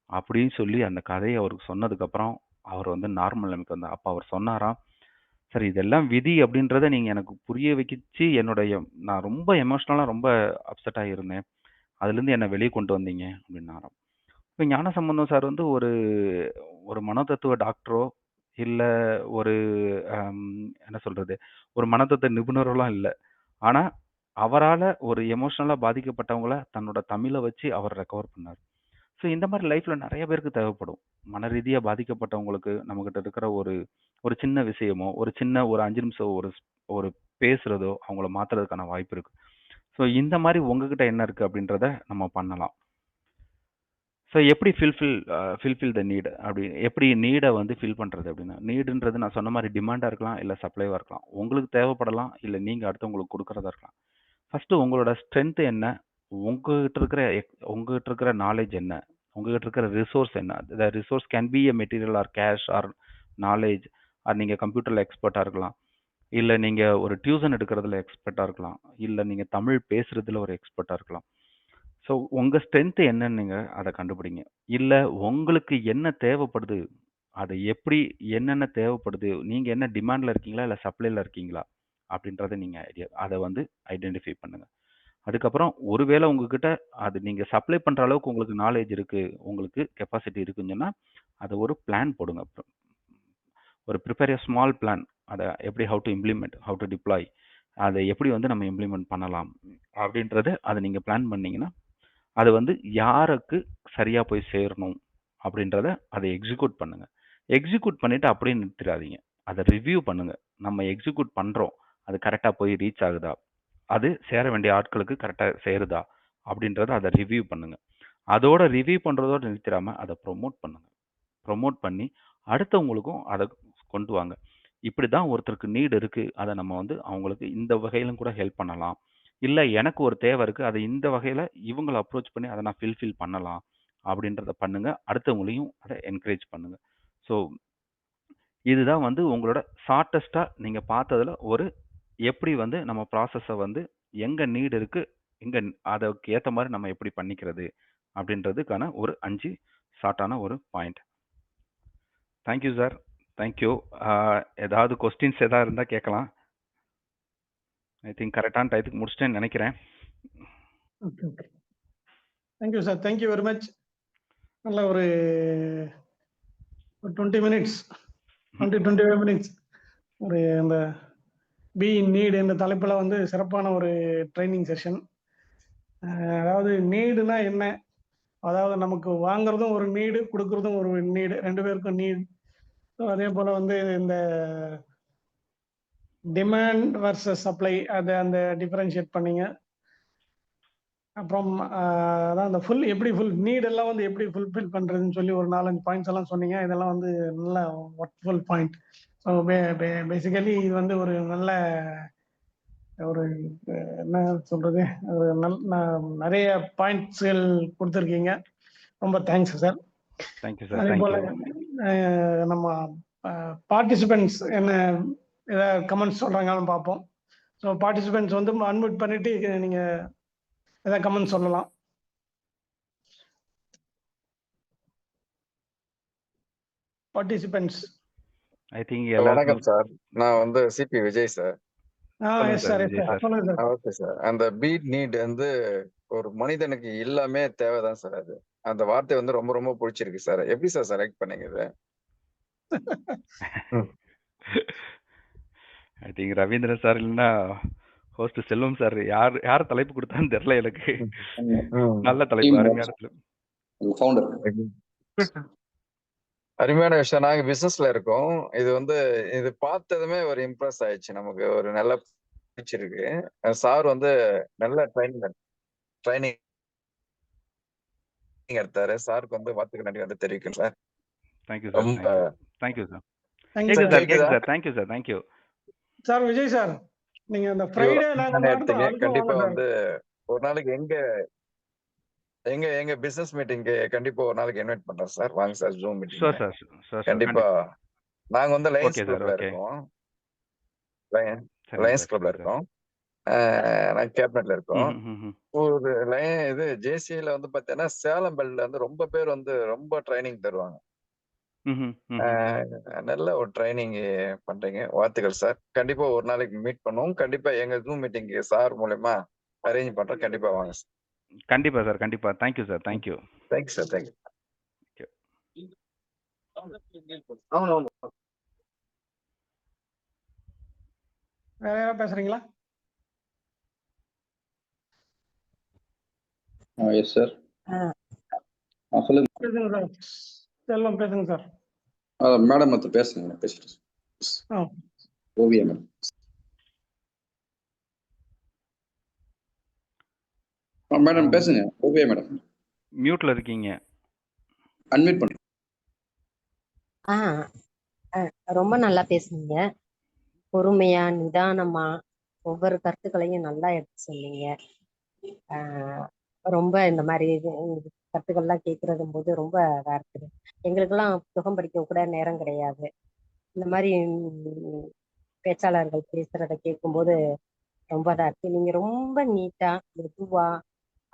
அப்படின்னு சொல்லி அந்த கதைய அவருக்கு சொன்னதுக்கப்புறம், அவர் வந்து நார்மல் நிலைமைக்கு வந்தார். அப்ப அவர் சொன்னாராம், "சார் இதெல்லாம் விதி அப்படின்றத நீங்க எனக்கு புரிய வைக்கிச்சு என்னுடைய நான் ரொம்ப எமோஷனலா ரொம்ப அப்செட் ஆகியிருந்தேன். அதுலேருந்து என்ன வெளிய கொண்டு வந்தீங்க" அப்படின்னாராம். இப்ப ஞானசம்பந்தம் சார் வந்து ஒரு ஒரு மனோதத்துவ டாக்டரோ, இல்ல ஒரு அம் என்ன சொல்றது? ஒரு மனதத்துவ நிபுணரோலாம் இல்ல. ஆனா, அவரால ஒரு எமோஷனலா பாதிக்கப்பட்டவங்கள தன்னோட தமிழ வச்சு அவர் ரெக்கவர் பண்ணாரு. ஸோ இந்த மாரி லைஃப்ல நெறைய பேருக்கு தேவைப்படும். மனரீதியா பாதிக்கப்பட்டவங்களுக்கு நம்மகிட்ட இருக்கிற ஒரு ஒரு சின்ன விஷயமோ, ஒரு சின்ன ஒரு 5 நிமிஷம் ஒரு பேசுறதோ, அவங்கள மாத்துறதுக்கான வாய்ப்பு இருக்கு. ஸோ இந்த மாரி உங்ககிட்ட என்ன இருக்கு அப்படின்றத நம்ம பண்ணலாம். ஸோ எப்படி ஃபில்ஃபில் த நீட் அப்படி எப்படி நீட வந்து ஃபில் பண்றது அப்படின்னா, நீடுன்றது நான் சொன்ன மாரி டிமாண்டா இருக்கலாம், இல்ல சப்ளைவா இருக்கலாம். உங்களுக்கு தேவைப்படலாம், இல்ல நீங்க அடுத்தவங்களுக்கு குடுக்குறதா இருக்கலாம். ஃபர்ஸ்ட்டு உங்களோட ஸ்ட்ரென்த் என்ன? உங்ககிட்ட இருக்கிற நாலேட்ஜ் என்ன? உங்ககிட்ட இருக்கிற ரிசோர்ஸ் என்ன? The resource can be a material or cash or knowledge or நீங்க கம்ப்யூட்டர்ல எக்ஸ்பர்ட்டா இருக்கலாம். இல்ல நீங்க ஒரு டியூஷன் எடுக்கிறதுல எக்ஸ்பர்ட்டா இருக்கலாம். இல்ல நீங்க தமிழ் பேசுறதுல ஒரு எக்ஸ்பர்ட்டா இருக்கலாம். ஸோ உங்க ஸ்ட்ரென்த் என்னன்னு நீங்க அத கண்டுபிடிங்க. இல்ல உங்களுக்கு என்ன தேவைப்படுது? அது எப்படி என்னென்ன தேவைப்படுது? நீங்க என்ன டிமாண்ட்ல இருக்கீங்களா? இல்ல சப்ளைல இருக்கீங்களா? அப்படின்றத நீங்க அத வந்து ஐடென்டிஃபை பண்ணுங்க. அதுக்கப்புறம் ஒருவேளை உங்ககிட்ட அது நீங்க சப்ளை பண்ற அளவுக்கு உங்களுக்கு நாலேட்ஜ் இருக்கு, உங்களுக்கு கெப்பாசிட்டி இருக்குன்னு சொன்னா, அத ஒரு பிளான் போடுங்க. ஒரு பிரிப்பேர் எ ஸ்மால் பிளான். அத எப்படி how to implement, how to deploy. அத எப்படி வந்து நம்ம இம்ப்ளிமெண்ட் பண்ணலாம் அப்படின்றத அத நீங்க பிளான் பண்ணீங்கன்னா, அது வந்து யாருக்கு சரியா போய் சேரணும் அப்படின்றத அத எக்ஸிக்யூட் பண்ணுங்க. எக்ஸிக்யூட் பண்ணிட்டு அப்படியே நிறுத்திறாதீங்க. அத ரிவ்யூ பண்ணுங்க. நம்ம எக்ஸிக்யூட் பண்றோம். அது கரெக்ட்டா போய் ரீச் ஆகுதா? அது சேர வேண்டிய ஆட்களுக்கு கரெக்ட்டா சேருதா? அப்படின்றத அத ரிவ்யூ பண்ணுங்க. அதோட ரிவ்யூ பண்றதோட நிறுத்திராம அத ப்ரமோட் பண்ணுங்க. ப்ரமோட் பண்ணி அடுத்தவங்களுக்கும் அத கொண்டு வாங்க. இப்படிதான் ஒருத்தருக்கு நீட் இருக்கு. அத நம்ம வந்து அவங்களுக்கு இந்த வகையிலும் கூட ஹெல்ப் பண்ணலாம். இல்ல எனக்கு ஒரு தேவை இருக்கு. அத இந்த வகையில இவங்கள அப்ரோச் பண்ணி அத நான் ஃபில் பண்ணலாம். அப்படின்றத பண்ணுங்க. அடுத்தவங்களையும் அத என்கரேஜ் பண்ணுங்க. ஸோ இதுதான் வந்து உங்களோட ஷார்ட்டஸ்ட்டா நீங்க பார்த்ததுல ஒரு எப்படி வந்து நம்ம ப்ராசஸ வந்து எங்க நீட் இருக்கு, எங்க அதுக்கு ஏத்த மாரி நம்ம எப்படி பண்ணிக்கிறது அப்படின்றதுக்கான ஒரு 5 ஷார்ட்டான ஒரு point. Thank you sir. Thank you. ஏதாவது கொஸ்டின்ஸ் ஏதாவது இருந்தா கேட்கலாம். ஐ திங்க் கரெக்ட்டான டயத்துக்கு முடிச்சிட்டேன்னு நெனைக்கிறேன். Okay, okay. Thank you sir. Thank you very much. நல்ல ஒரு 20 மினிட்ஸ் 25 மினிட்ஸ் ஒரு அந்த பி இன் நீட் என்ற தலைப்பில் வந்து சிறப்பான ஒரு ட்ரைனிங் செஷன். அதாவது நீடுனா என்ன? அதாவது நமக்கு வாங்குறதும் ஒரு நீடு, கொடுக்கறதும் ஒரு நீடு, 2 பேருக்கும் நீட். ஸோ அதே போல் வந்து இந்த டிமாண்ட் வர்சஸ் சப்ளை அதை அந்த டிஃபரன்ஷியேட் பண்ணீங்க. அப்புறம் அதான் அந்த எப்படி நீடெல்லாம் வந்து எப்படி ஃபுல்ஃபில் பண்ணுறதுன்னு சொல்லி ஒரு 4-5 பாயிண்ட்ஸ் எல்லாம் சொன்னீங்க. இதெல்லாம் வந்து நல்ல ஒர்க்ஃபுல் பாயிண்ட். ஸோ பேசிக்கலி இது வந்து ஒரு நல்ல ஒரு என்ன சொல்றது, ஒரு நிறைய பாயிண்ட்ஸ்கள் கொடுத்துருக்கீங்க. ரொம்ப thanks sir. Thank you sir. அதே தேங்க் போல யூ. நம்ம பார்ட்டிசிபென்ட்ஸ் என்ன ஏதாவது கமெண்ட்ஸ் சொல்கிறாங்கன்னு பார்ப்போம். ஸோ பார்ட்டிசிபென்ட்ஸ் வந்து அன்மியூட் பண்ணிவிட்டு நீங்கள் ஏதாவது கமெண்ட் சொல்லலாம். பார்ட்டிசிபென்ட்ஸ். ஐ திங்க் வணக்கம் எல்லாருக்கும் சார். நான் வந்து சிபி விஜய் சார். சொல்லுங்க yes sir sir, yes Vijay sir, sir. சொல்லுங்கள் சார். Okay sir. அந்த பீட் நீட் வந்து ஒரு மனிதனுக்கு எல்லாமே தேவைதான் சார் அது. அந்த வார்த்தை வந்து ரொம்ப ரொம்ப பிடிச்சிருக்கு சார். எப்படி சார் செலக்ட் பண்ணீங்க இதை? ம். ஐ திங்க் ரவீந்திரன் சார் இல்லைன்னா ஹோஸ்ட் செல்வம் சார் யார் யார் தலைப்பு கொடுத்தான்னு தெரியல எனக்கு. ம். நல்ல தலைப்பு, அருமையான தலைப்பு. உங்க ஃபவுண்டர் அருமையான விஷயம். நாங்க பிசினஸ்ல இருக்கோம். இது வந்து இது பார்த்ததுமே ஒரு இம்ப்ரெஸ் ஆயிடுச்சு. நமக்கு ஒரு நல்ல பிடிச்சிருக்கு. சார் வந்து நல்ல ட்ரைனிங் எடுத்தாரு. சாருக்கு வந்து வாழ்த்துக்கள் நன்றி வந்து தெரிவிக்கிறேன் சார். தேங்க்யூ சார், ரொம்ப தேங்க்யூ சார். தேங்க்யூ கேட்குது சார் சார், கேட்குது கேக்குதா? Sir. Thank you sir, thank you. Sir. Vijay sir, நீங்கள் அந்த இவ்வளவு ஃப்ரைடே நாங்கள் தானே நடத்துகிறோம், எடுத்தீங்க. அதுக்கும் கண்டிப்பா வாங்க சார். வந்து ஒரு நாளைக்கு எங்க எங்க எங்க பிசினஸ் மீட்டிங்க்கு கண்டிப்பா ஒரு நாளைக்கு இன்வைட் பண்றேன் சார். வாங்க sir zoom meeting. Sure sir, sure sir, கண்டிப்பா நாங்க வந்து லயன்ஸ் ஓகே சார், குரூப்ல ஓகே. இருக்கோம். சரிங்க லயன்ஸ் சார், குரூப்ல சரிங்க சார். இருக்கோம். நாங்க கேபினட்ல இருக்கோம். ம். ஒரு இது ஜேசில வந்து பாத்தீங்கன்னா சேலம் பெல்ட்ல வந்து ரொம்ப பேர் வந்து ரொம்ப ட்ரைனிங் தருவாங்க. நல்ல ஒரு ட்ரைனிங் பண்றீங்க. வாழ்த்துக்கள் சார். கண்டிப்பா ஒரு நாளைக்கு மீட் பண்ணுவோம். கண்டிப்பா எங்க ஜூம் மீட்டிங் சார் மூலமா அரேஞ்ச் பண்றோம். கண்டிப்பா வாங்க சார். கண்டிப்பா சார், கண்டிப்பா. Thank you sir, thank you. Thank you sir. Thank you. வேற யாராவது பேசுகிறீங்களா? Yes sir. ஆ, சொல்லுங்க பேசுங்க சார். செல்வம் பேசுங்க சார். மேடம். மற்ற பேசுங்க, பேசிட்டு. ஆ ஓவியா மேடம். மேடம் பேசுங்க. ஓவியா மேடம். மியூட்ல இருக்கீங்க. அன்மியூட் பண்ணுங்க. ஆ, ரொம்ப நல்லா பேசுனீங்க. பொறுமையா, நிதானமா ஒவ்வொரு கருத்துக்களையும் நல்லா எடுத்து சொன்னீங்க. ரொம்ப இந்த மாதிரி கருத்துக்கள்லாம் கேட்கறது போது ரொம்ப இதா இருக்குது. எங்களுக்கெல்லாம் புத்தகம் படிக்க கூட நேரம் கிடையாது. இந்த மாதிரி பேச்சாளர்கள் பேசுறத கேட்கும்போது ரொம்ப இதா இருக்கு. நீங்க ரொம்ப நீட்டா, மெதுவா,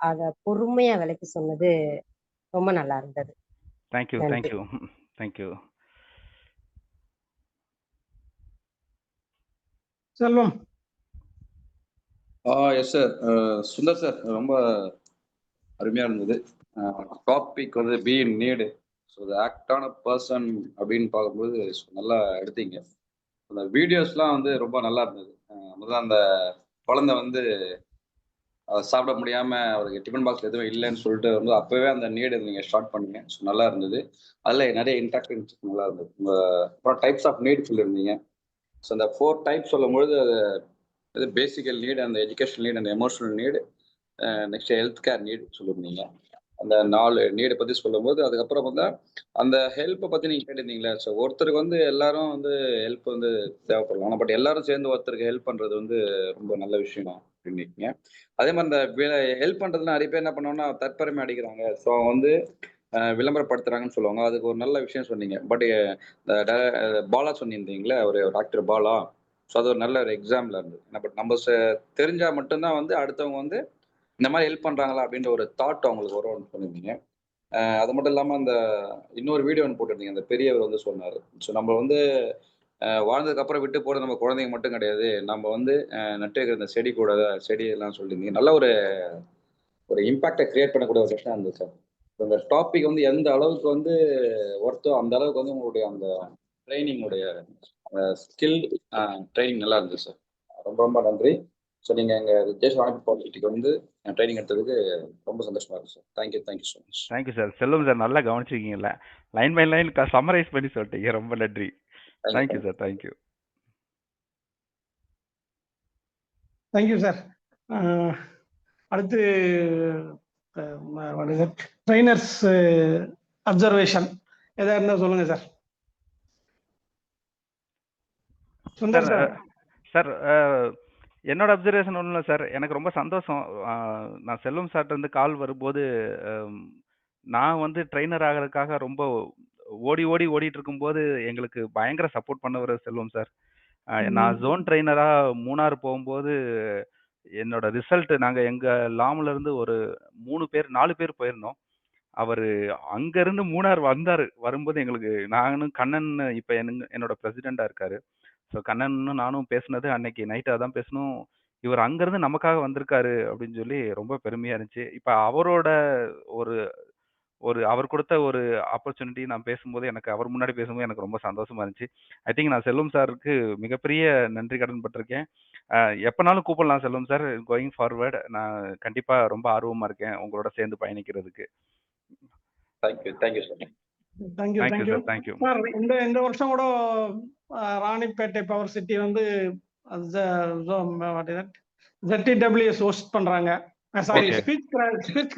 அத பொறுமையா விளக்கி சொன்னது ரொம்ப நல்லா இருந்தது. தேங்க்யூ, நன்றி. Thank you, thank you. Selvam. Yes sir. Sundar sir, ரொம்ப அருமையாக இருந்தது. டாபிக் வந்து be in need. So the ஆக்டான பர்சன் அப்படின்னு பார்க்கும்போது நல்லா எடுத்தீங்க. அந்த வீடியோஸ்லாம் வந்து ரொம்ப நல்லா இருந்தது. முதல்ல அந்த குழந்தை வந்து சாப்பிட முடியாமல் அவருக்கு டிஃபன் பாக்ஸ் எதுவும் இல்லைன்னு சொல்லிட்டு வந்து அப்போவே அந்த நீடு நீங்கள் ஸ்டார்ட் பண்ணீங்க. ஸோ நல்லா இருந்தது. அதில் நிறைய இன்ட்ராக்டிங் நல்லா இருந்தது. அப்புறம் டைப்ஸ் ஆஃப் நீட் சொல்லியிருந்தீங்க. ஸோ அந்த 4 டைப் சொல்லும்பொழுது அது பேசிக்கல் நீட், அந்த எஜுகேஷனல் நீட், அந்த emotional need, next health care need சொல்லியிருந்தீங்க. அந்த 4 நீடை பற்றி சொல்லும்போது அதுக்கப்புறம் வந்து அந்த ஹெல்ப்பை பற்றி நீங்கள் கேட்டிருந்தீங்களே. ஸோ ஒருத்தருக்கு வந்து எல்லாரும் வந்து ஹெல்ப் வந்து தேவைப்படலாம். ஆனால் பட் எல்லாரும் சேர்ந்து ஒருத்தருக்கு ஹெல்ப் பண்ணுறது வந்து ரொம்ப நல்ல விஷயம் அப்படின்னீங்க. அதே மாதிரி இந்த ஹெல்ப் பண்ணுறதுல நிறைய பேர் என்ன பண்ணுவாங்கன்னா தற்பெருமை அடிக்கிறாங்க. ஸோ வந்து விளம்பரப்படுத்துறாங்கன்னு சொல்லுவாங்க. அதுக்கு ஒரு நல்ல விஷயம் சொன்னீங்க. பட் பாலா சொன்னிருந்தீங்களே, ஒரு டாக்டர் பாலா. ஸோ அது ஒரு நல்ல ஒரு எக்ஸாம்பிள் இருந்தது. பட் நம்ம தெரிஞ்சால் மட்டும்தான் வந்து அடுத்தவங்க வந்து இந்த மாதிரி ஹெல்ப் பண்ணுறாங்களா அப்படின்ற ஒரு தாட் அவங்களுக்கு வரும்னு சொல்லியிருந்தீங்க. அது மட்டும் இல்லாமல் அந்த இன்னொரு வீடியோ ஒன்று போட்டிருந்தீங்க. அந்த பெரியவர் வந்து சொன்னார். ஸோ நம்ம வந்து வாழ்ந்ததுக்கப்புறம் விட்டு போகிறது நம்ம குழந்தைங்க மட்டும் கிடையாது. நம்ம வந்து நட்டு வைக்கிற இந்த செடி கூட செடி எல்லாம் சொல்லியிருந்தீங்க. நல்ல ஒரு இம்பாக்டை கிரியேட் பண்ணக்கூடிய ஒரு விஷயம் இருந்தது சார். இந்த டாபிக் வந்து எந்த அளவுக்கு வந்து ஒர்த்தோ அந்த அளவுக்கு வந்து உங்களுடைய அந்த ட்ரைனிங்குடைய ஸ்கில் ட்ரைனிங் நல்லா இருந்தது சார். ரொம்ப ரொம்ப நன்றி. ஸோ நீங்கள் எங்கள் தேசிய அமைப்பு பாலிட்டிக்கு வந்து ட்ரைனிங் எடுத்ததுக்கு ரொம்ப சந்தோஷமா இருக்கு sir. Thank you so much. Thank you sir. Selvam sir நல்லா கவனிச்சிருக்கீங்கல்ல. லைன் பை லைன் சம்மரைஸ் பண்ணி சொல்லிட்டீங்க. ரொம்ப நன்றி. Thank you sir, thank you. Thank you sir. அடுத்து ட்ரைனர்ஸ் அப்சர்வேஷன் எதா இருந்தால் சொல்லுங்க சார். சுந்தர் சார். சார் என்னோட அப்சர்வேஷன் ஒன்றும் இல்லை சார். எனக்கு ரொம்ப சந்தோஷம். நான் செல்வம் சார்ட்ட இருந்து கால் வரும்போது நான் வந்து ட்ரெயினர் ஆகிறதுக்காக ரொம்ப ஓடி ஓடி ஓடிட்டு இருக்கும்போது எங்களுக்கு பயங்கர சப்போர்ட் பண்ணவர் செல்வம் சார். ம். நான் ஜோன் ட்ரெய்னரா மூணார் போகும்போது என்னோட ரிசல்ட் நாங்க எங்க லாம்ல இருந்து ஒரு 3 பேர் 4 பேர் போயிருந்தோம். அவரு அங்க இருந்து மூணார் வந்தாரு. வரும்போது எங்களுக்கு நானும் கண்ணன் இப்ப என்னோட பிரசிடென்ட்டா இருக்காரு. ஸோ கண்ணனும் நானும் பேசுனது அன்னைக்கு நைட் அதான் பேசுனோம். இவர் அங்கருந்து நமக்காக வந்திருக்காரு அப்படின்னு சொல்லி ரொம்ப பெருமையா இருந்துச்சு. இப்ப அவரோட ஒரு ஒரு அவர் கொடுத்த ஒரு ஆப்பர்ச்சுனிட்டி நான் பேசும்போது எனக்கு அவர் முன்னாடி பேசும்போது எனக்கு ரொம்ப சந்தோஷமா இருந்துச்சு. ஐ திங்க் நான் செல்வம் சாருக்கு மிகப்பெரிய நன்றி கடன் பட்டிருக்கேன். எப்பனாலும் கூப்பிடலாம் செல்வம் சார். கோயிங் ஃபார்வர்ட் நான் கண்டிப்பா ரொம்ப ஆர்வமா இருக்கேன் உங்களோட சேர்ந்து பயணிக்கிறதுக்கு. Thank you thank you sir. Thank you thank you thank you sir. Thank you. Sir. இந்த வருஷம் கூட ராணிப்பேட்டை பவர் சிட்டி வந்து ZTWS ஹோஸ்ட் பண்றாங்க. Sorry, okay. Speech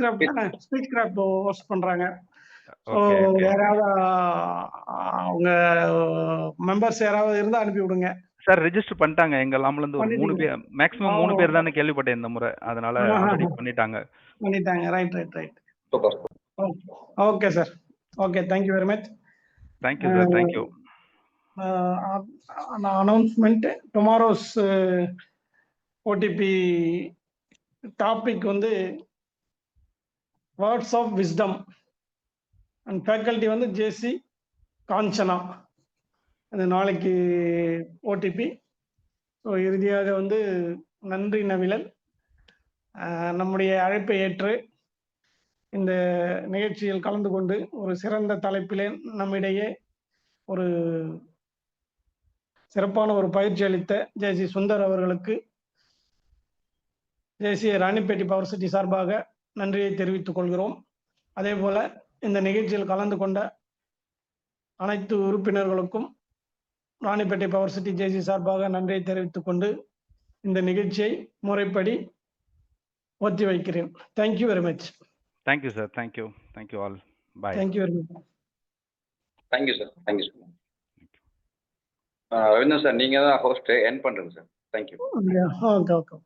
craft host பண்றாங்க. So okay, okay. யாராவது அவங்க மெம்பர்ஸ் யாராவது இருந்தா அனுப்பி விடுங்க. சார் ரெஜிஸ்டர் பண்ணிட்டாங்க. எங்க லாம்ல இருந்து ஒரு 3 பண்ணிட்டீங்க. பேர் மேக்ஸிமம் 3 பேர் தானே கேள்விப்பட்டேன் இந்த முறை. அதனால ஆல்ரெடி பண்ணிட்டாங்க. பண்ணிட்டாங்க. Right. Super. Okay sir. Okay, thank you very much. Thank you sir. Thank you. Announcement tomorrow's OTP topic வந்து words of wisdom and faculty வந்து ஜேசி காஞ்சனா. அது நாளைக்கு ஓடிபி. ஸோ இறுதியாக வந்து நன்றி நவிலன், நம்முடைய அழைப்பை ஏற்று இந்த நிகழ்ச்சியில் கலந்து கொண்டு ஒரு சிறந்த தலைப்பிலே நம்மிடையே ஒரு சிறப்பான ஒரு பயிற்சி அளித்த ஜேசி சுந்தர் அவர்களுக்கு தேசிய ராணிப்பேட்டை பவர் சிட்டி சார்பாக நன்றியை தெரிவித்துக் கொள்கிறோம். அதே போல இந்த நிகழ்ச்சியில் கலந்து கொண்ட அனைத்து உறுப்பினர்களுக்கும் ராணிப்பேட்டை பவர் சிட்டி ஜேசி சார்பாக நன்றியை தெரிவித்துக் கொண்டு இந்த நிகழ்ச்சியை முறைப்படி ஒத்தி வைக்கிறேன். Thank you very much. Thank you sir. Thank you. Thank you all. Bye. Thank you very much. Thank you sir. Thank you sir. Ravindran sir, நீங்க தான் ஹோஸ்ட். என் பண்றேங்க சார். தேங்க்யூ. ஓகே.